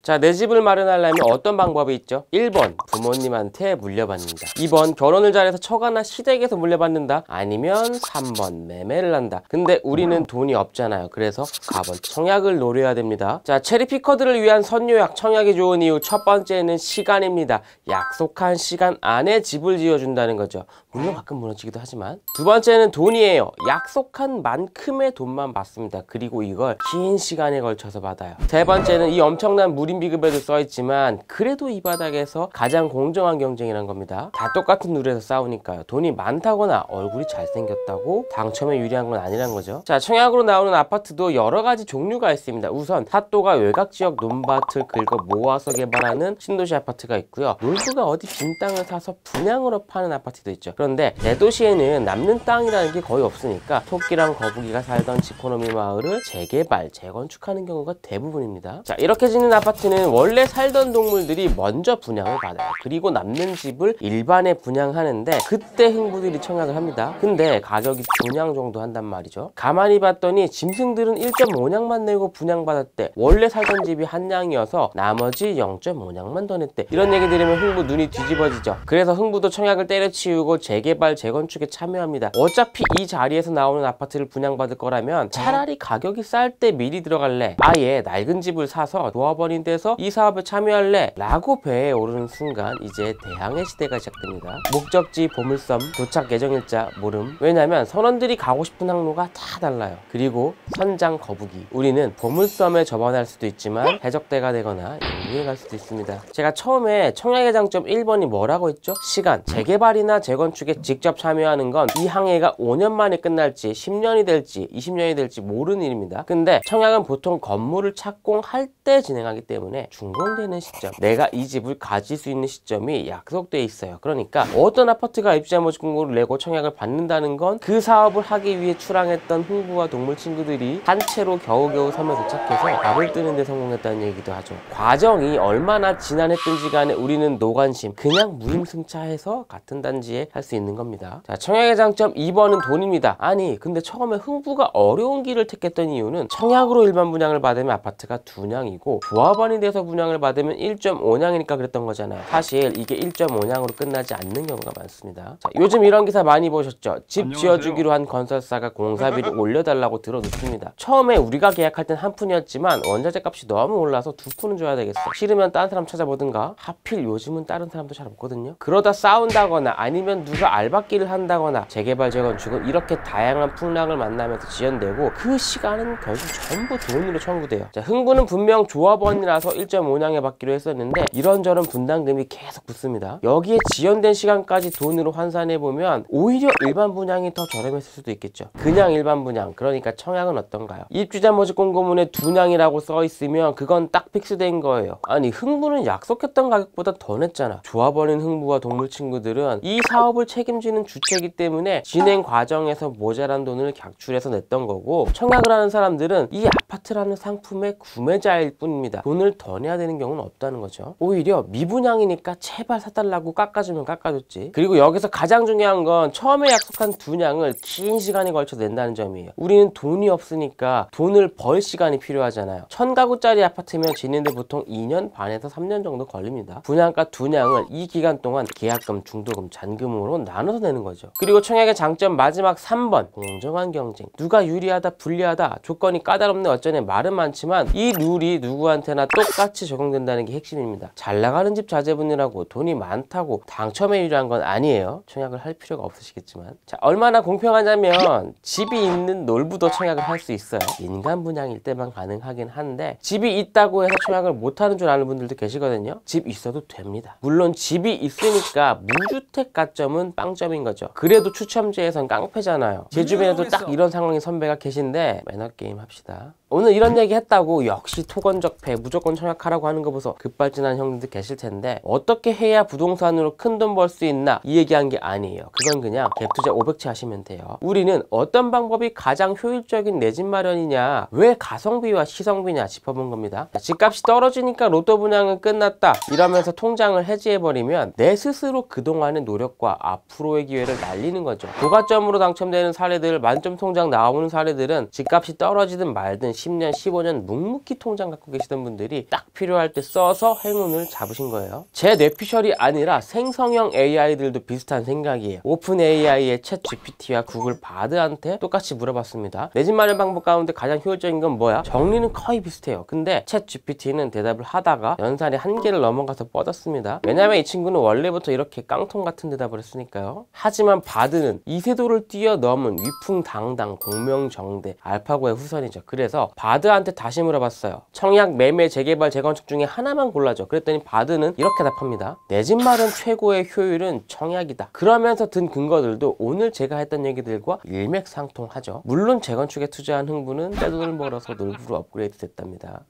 자, 내 집을 마련하려면 어떤 방법이 있죠? 1번 부모님한테 물려받는다. 2번 결혼을 잘해서 처가나 시댁에서 물려받는다. 아니면 3번 매매를 한다. 근데 우리는 돈이 없잖아요. 그래서 값은 청약을 노려야 됩니다. 자, 체리피커들을 위한 선요약, 청약이 좋은 이유 첫 번째는 시간입니다. 약속한 시간 안에 집을 지어준다는 거죠. 물론 가끔 무너지기도 하지만. 두 번째는 돈이에요. 약속한 만큼의 돈만 받습니다. 그리고 이걸 긴 시간에 걸쳐서 받아요. 세 번째는 이 엄청난 무림비급에도 써있지만 그래도 이 바닥에서 가장 공정한 경쟁이란 겁니다. 다 똑같은 룰에서 싸우니까요. 돈이 많다거나 얼굴이 잘생겼다고 당첨에 유리한 건 아니란 거죠. 자, 청약으로 나오는 아파트도 여러 가지 종류가 있습니다. 우선 사또가 외곽지역 논밭을 긁어 모아서 개발하는 신도시 아파트가 있고요. 놀부가 어디 빈 땅을 사서 분양으로 파는 아파트도 있죠. 그런데 대도시에는 남는 땅이라는 게 거의 없으니까 토끼랑 거북이가 살던 지코노미 마을을 재개발, 재건축하는 경우가 대부분입니다. 자, 이렇게 짓는 아파트는 원래 살던 동물들이 먼저 분양을 받아요. 그리고 남는 집을 일반에 분양하는데 그때 흥부들이 청약을 합니다. 근데 가격이 분양 정도 한단 말이죠. 가만히 봤더니 짐승들은 1.5냥만 내고 분양받았대. 원래 살던 집이 한 냥이어서 나머지 0.5냥만 더 냈대. 이런 얘기 들으면 흥부 눈이 뒤집어지죠. 그래서 흥부도 청약을 때려치우고 재개발, 재건축에 참여합니다. 어차피 이 자리에서 나오는 아파트를 분양받을 거라면 차라리 가격이 쌀 때 미리 들어갈래? 아예 낡은 집을 사서 조합원이 돼서 이 사업에 참여할래? 라고 배에 오르는 순간 이제 대항해 시대가 시작됩니다. 목적지 보물섬, 도착 예정일자 모름. 왜냐면 선원들이 가고 싶은 항로가 다 달라요. 그리고 선장 거북이. 우리는 보물섬에 접어날 수도 있지만 해적대가 되거나 영웅에 갈 수도 있습니다. 제가 처음에 청약의 장점 1번이 뭐라고 했죠? 시간. 재개발이나 재건축에 직접 참여하는 건 이 항해가 5년 만에 끝날지 10년이 될지 20년이 될지 모르는 일입니다. 근데 청약은 보통 건물을 착공할 때 진행하기 때문에 준공되는 시점, 내가 이 집을 가질 수 있는 시점이 약속돼 있어요. 그러니까 어떤 아파트가 입주자 모집 공고를 내고 청약을 받는다는 건 그 사업을 하기 위해 출항했던 흥부와 동물 친구들이 한 채로 겨우겨우 섬에 도착해서 밥을 뜨는 데 성공했다는 얘기도 하죠. 과정이 얼마나 지난했든지 간에 우리는 노관심, 그냥 무임승차해서 같은 단지에 할 수 있는 겁니다. 자, 청약의 장점 2번은 돈입니다. 아니 근데 처음에 흥부가 어려운 길을 택했던 이유는 청약으로 일반 분양을 받으면 아파트가 2냥이고 조합원이 돼서 분양을 받으면 1.5냥이니까 그랬던 거잖아요. 사실 이게 1.5냥으로 끝나지 않는 경우가 많습니다. 자, 요즘 이런 기사 많이 보셨죠? 집 지어주기로 한 건설사가 공사비를 올려달라고 들어놓습니다. 처음에 우리가 계약할 땐 한 푼이었지만 원자재 값이 너무 올라서 2푼은 줘야 되겠어. 싫으면 다른 사람 찾아보든가. 하필 요즘은 다른 사람도 잘 없거든요. 그러다 싸운다거나 아니면 누가 알박기를 한다거나 재개발 재건축은 이렇게 다양한 풍랑을 만나면서 지연되고 그 시간은 결국 전부 돈으로 청구돼요. 자, 흥부는 분명 조합원이라서 1.5냥에 받기로 했었는데 이런저런 분담금이 계속 붙습니다. 여기에 지연된 시간까지 돈으로 환산해보면 오히려 일반 분양이 더 저렴했을 수도 있겠죠. 그냥 일반 분양, 그러니까 청약은 어떤가요? 입주자 모집 공고문에 2냥이라고 써있으면 그건 딱 픽스된 거예요. 아니 흥부는 약속했던 가격보다 더 냈잖아. 조합원인 흥부와 동물 친구들은 이 사업을 책임지는 주체이기 때문에 진행 과정에서 모자란 돈을 객출해서 냈던 거고, 청약을 하는 사람들은 이 아파트라는 상품의 구매자일 뿐입니다. 돈을 더 내야 되는 경우는 없다는 거죠. 오히려 미분양이니까 제발 사달라고 깎아주면 깎아줬지. 그리고 여기서 가장 중요한 건 처음에 약속한 2냥을 긴 시간에 걸쳐 낸다는 점이에요. 우리는 돈이 없으니까 돈을 벌 시간이 필요하잖아요. 1000가구짜리 아파트면 짓는데 보통 2년 반에서 3년 정도 걸립니다. 분양가 2냥을 이 기간 동안 계약금, 중도금, 잔금으로 나눠서 내는 거죠. 그리고 청약의 장점 마지막 3번, 공정한 경쟁. 누가 유리하다 불리하다 조건이 까다롭네 어쩌네 말은 많지만 이 룰이 누구한테나 똑같이 적용된다는 게 핵심입니다. 잘 나가는 집 자제분이라고 돈이 많다고 당첨에 유리한 건 아니에요. 청약을 할 필요가 없으시겠지만. 자, 얼마나 공평하냐면 집이 있는 놀부도 청약을 할 수 있어요. 민간 분양일 때만 가능하긴 한데 집이 있다고 해서 청약을 못하는 줄 아는 분들도 계시거든요. 집 있어도 됩니다. 물론 집이 있으니까 무주택 가점은 빵점인 거죠. 그래도 추첨제에선 깡패잖아요. 제 주변에도 딱 이런 상황의 선배가 계신데 매너게임 합시다. 오늘 이런 얘기 했다고 역시 토건적패 무조건 청약하라고 하는 거 보소 급발진한 형님들 계실 텐데, 어떻게 해야 부동산으로 큰 돈 벌 수 있나 이 얘기한 게 아니에요. 그건 그냥 갭투자 500채 하시면 돼요. 우리는 어떤 방법이 가장 효율적인 내 집 마련이냐, 왜 가성비와 시성비냐 짚어본 겁니다. 집값이 떨어지니까 로또 분양은 끝났다 이러면서 통장을 해지해버리면 내 스스로 그동안의 노력과 앞으로의 기회를 날리는 거죠. 고가점으로 당첨되는 사례들, 만점 통장 나오는 사례들은 집값이 떨어지든 말든 10년, 15년 묵묵히 통장 갖고 계시던 분들이 딱 필요할 때 써서 행운을 잡으신 거예요. 제 뇌피셜이 아니라 생성형 AI들도 비슷한 생각이에요. 오픈 AI의 챗 GPT와 구글 바드한테 똑같이 물어봤습니다. 내 집 마련 방법 가운데 가장 효율적인 건 뭐야? 정리는 거의 비슷해요. 근데 챗 GPT는 대답을 하다가 연산이 한계를 넘어가서 뻗었습니다. 왜냐면 이 친구는 원래부터 이렇게 깡통 같은 대답을 했으니까요. 하지만 바드는 이세돌을 뛰어넘은 위풍당당 공명정대 알파고의 후손이죠. 그래서 바드한테 다시 물어봤어요. 청약, 매매, 재개발, 재건축 중에 하나만 골라줘. 그랬더니 바드는 이렇게 답합니다. 내 집 마련 최고의 효율은 청약이다. 그러면서 든 근거들도 오늘 제가 했던 얘기들과 일맥상통하죠. 물론 재건축에 투자한 흥부는 떼돈을 벌어서 놀부로 업그레이드 됐답니다.